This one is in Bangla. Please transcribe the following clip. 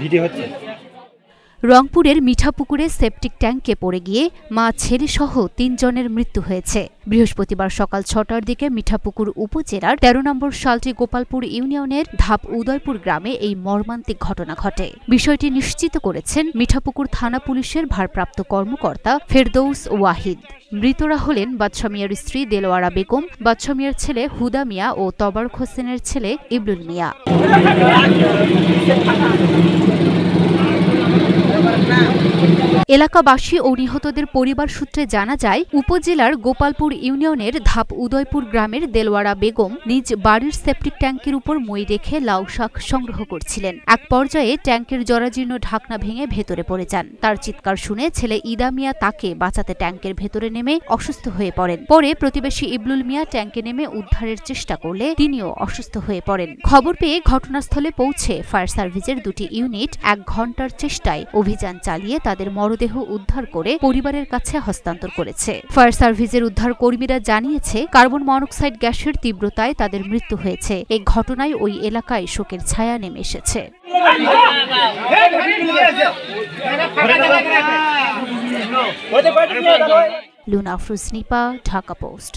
ভিডিও হচ্ছে। রংপুরের মিঠাপুকুরে সেপটিক ট্যাঙ্কে পড়ে গিয়ে মা ছেলেসহ ৩ জনের মৃত্যু হয়েছে। বৃহস্পতিবার সকাল ৬টার দিকে মিঠাপুকুর উপজেলার ১৩ নম্বর শালটি গোপালপুর ইউনিয়নের ধাপ উদয়পুর গ্রামে এই মর্মান্তিক ঘটনা ঘটে। বিষয়টি নিশ্চিত করেছেন মিঠাপুকুর থানা পুলিশের ভারপ্রাপ্ত কর্মকর্তা ফেরদৌস ওয়াহিদ। মৃতরা হলেন বাদশা মিয়ার স্ত্রী দেলোয়ারা বেগম, বাদশা মিয়ার ছেলে হুদা মিয়া ও তবারক হোসেনের ছেলে ইবলুল মিয়া। এলাকাবাসী ও নিহতদের পরিবার সূত্রে জানা যায়, উপজেলার গোপালপুর ইউনিয়নের ধাপ উদয়পুর গ্রামের দেলোয়ারা বেগম নিজ বাড়ির সেপটিক ট্যাঙ্কের উপর মই রেখে লাউ শাক সংগ্রহ করছিলেন। এক পর্যায়ে ট্যাঙ্কের জরাজীর্ণ ঢাকনা ভেঙে ভেতরে পড়ে যান। তার চিৎকার শুনে ছেলে ইদা মিয়া তাকে বাঁচাতে ট্যাঙ্কের ভেতরে নেমে অসুস্থ হয়ে পড়েন। পরে প্রতিবেশী ইবলুল মিয়া ট্যাঙ্কে নেমে উদ্ধারের চেষ্টা করলে তিনিও অসুস্থ হয়ে পড়েন। খবর পেয়ে ঘটনাস্থলে পৌঁছে ফায়ার সার্ভিসের ২টি ইউনিট ১ ঘণ্টার চেষ্টায় অভিযান চালিয়ে তাদের মরদেহ উদ্ধার করে পরিবারের কাছে হস্তান্তর করেছে। ফায়ার সার্ভিসের উদ্ধার কর্মীরা জানিয়েছে, কার্বন মনোক্সাইড গ্যাসের তীব্রতায় তাদের মৃত্যু হয়েছে। এই ঘটনায় ওই এলাকায় শোকের ছায়া নেমে এসেছে। লুনা আফরোজ নিপা, ঢাকা পোস্ট।